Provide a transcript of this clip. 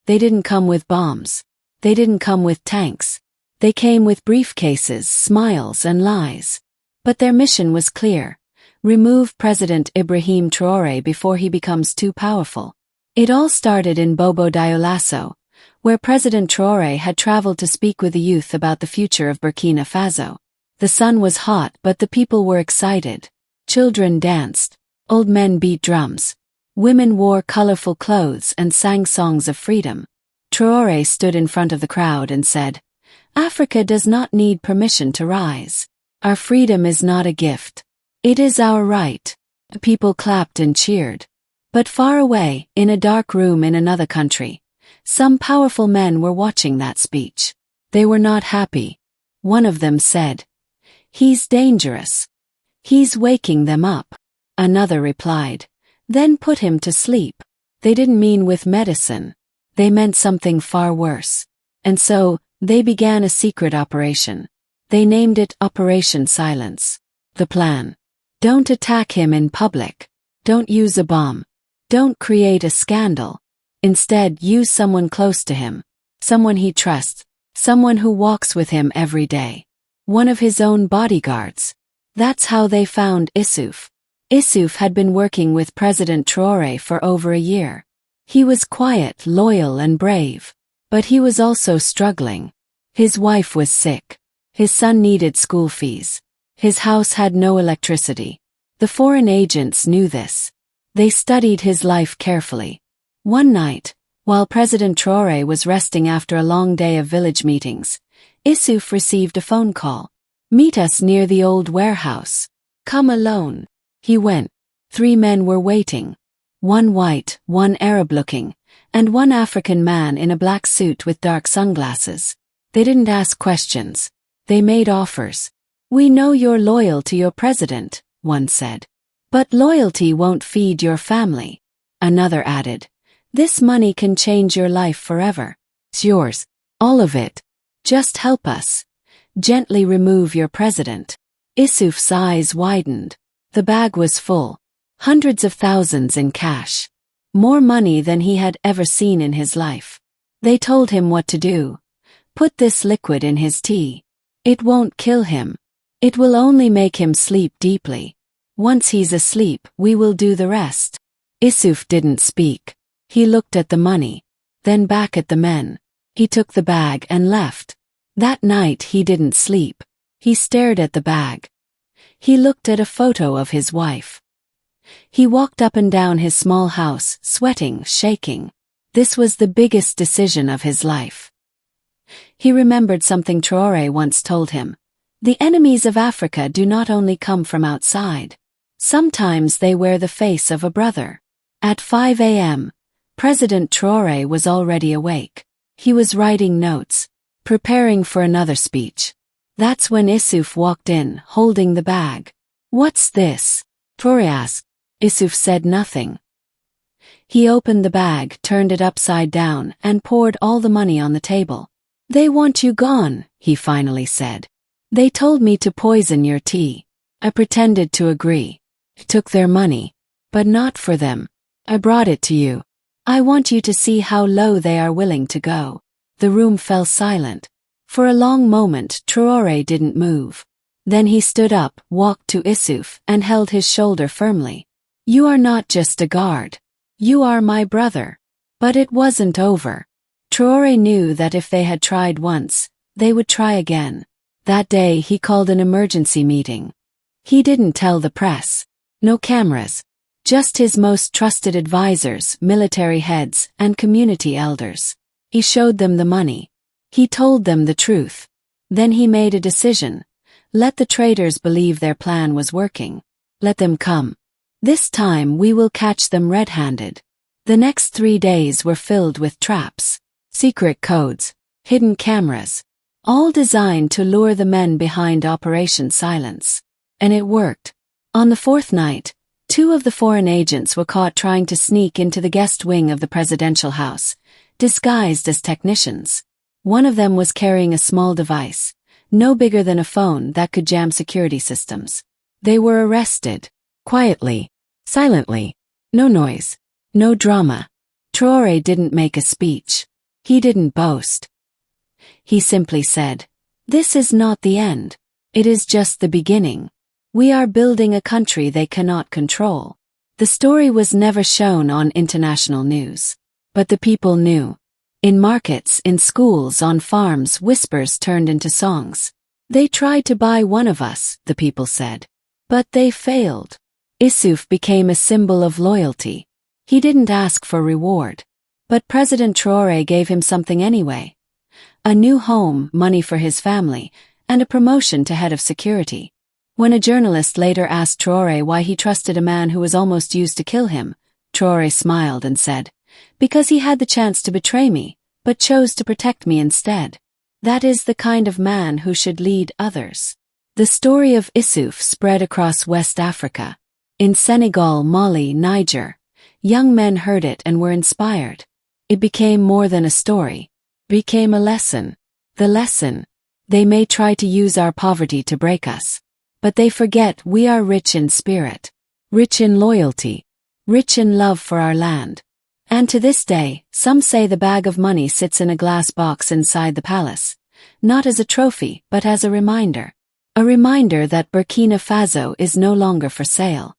They didn't come with bombs. They didn't come with tanks. They came with briefcases, smiles, and lies. But their mission was clear. Remove President Ibrahim Traoré before he becomes too powerful. It all started in Bobo Dioulasso, where President Traoré had traveled to speak with the youth about the future of Burkina Faso. The sun was hot, but the people were excited. Children danced. Old men beat drums. Women wore colorful clothes and sang songs of freedom. Traoré stood in front of the crowd and said, "Africa does not need permission to rise. Our freedom is not a gift. It is our right." The people clapped and cheered. But far away, in a dark room in another country, some powerful men were watching that speech. They were not happy. One of them said, "He's dangerous. He's waking them up." Another replied, "Then put him to sleep." They didn't mean with medicine. They meant something far worse. And so, they began a secret operation. They named it Operation Silence. The plan: don't attack him in public. Don't use a bomb. Don't create a scandal. Instead, use someone close to him. Someone he trusts. Someone who walks with him every day. One of his own bodyguards. That's how they found Issouf. Issouf had been working with President Traoré for over a year. He was quiet, loyal, and brave. But he was also struggling. His wife was sick. His son needed school fees. His house had no electricity. The foreign agents knew this. They studied his life carefully. One night, while President Traoré was resting after a long day of village meetings, Issouf received a phone call. "Meet us near the old warehouse. Come alone." He went. 3 men were waiting. One white, one Arab-looking, and one African man in a black suit with dark sunglasses. They didn't ask questions. They made offers. "We know you're loyal to your president," one said. "But loyalty won't feed your family." Another added, "This money can change your life forever. It's yours. All of it. Just help us. Gently remove your president." Issouf's eyes widened. The bag was full. Hundreds of thousands in cash. More money than he had ever seen in his life. They told him what to do. Put this liquid in his tea. It won't kill him. It will only make him sleep deeply. Once he's asleep, we will do the rest. Issouf didn't speak. He looked at the money, then back at the men. He took the bag and left. That night he didn't sleep. He stared at the bag. He looked at a photo of his wife. He walked up and down his small house, sweating, shaking. This was the biggest decision of his life. He remembered something Traoré once told him. The enemies of Africa do not only come from outside. Sometimes they wear the face of a brother. At 5 a.m., President Traoré was already awake. He was writing notes, preparing for another speech. That's when Issouf walked in, holding the bag. "What's this?" Traoré asked. Issouf said nothing. He opened the bag, turned it upside down, and poured all the money on the table. "They want you gone," he finally said. "They told me to poison your tea. I pretended to agree. I took their money. But not for them. I brought it to you. I want you to see how low they are willing to go." The room fell silent. For a long moment, Traoré didn't move. Then he stood up, walked to Issouf, and held his shoulder firmly. "You are not just a guard. You are my brother." But it wasn't over. Traoré knew that if they had tried once, they would try again. That day he called an emergency meeting. He didn't tell the press. No cameras. Just his most trusted advisors, military heads, and community elders. He showed them the money. He told them the truth. Then he made a decision. Let the traitors believe their plan was working. Let them come. This time we will catch them red-handed. The next 3 days were filled with traps, secret codes, hidden cameras, all designed to lure the men behind Operation Silence. And it worked. On the 4th night, 2 of the foreign agents were caught trying to sneak into the guest wing of the presidential house, disguised as technicians. One of them was carrying a small device, no bigger than a phone, that could jam security systems. They were arrested. Quietly. Silently. No noise. No drama. Traoré didn't make a speech. He didn't boast. He simply said, "This is not the end. It is just the beginning. We are building a country they cannot control." The story was never shown on international news. But the people knew. In markets, in schools, on farms, whispers turned into songs. "They tried to buy one of us," the people said. But they failed. Issouf became a symbol of loyalty. He didn't ask for reward. But President Traoré gave him something anyway. A new home, money for his family, and a promotion to head of security. When a journalist later asked Traoré why he trusted a man who was almost used to kill him, Traoré smiled and said, "Because he had the chance to betray me, but chose to protect me instead. That is the kind of man who should lead others." The story of Issouf spread across West Africa. In Senegal, Mali, Niger, young men heard it and were inspired. It became more than a story. It became a lesson. The lesson: they may try to use our poverty to break us. But they forget we are rich in spirit, rich in loyalty, rich in love for our land. And to this day, some say the bag of money sits in a glass box inside the palace, not as a trophy but as a reminder. A reminder that Burkina Faso is no longer for sale.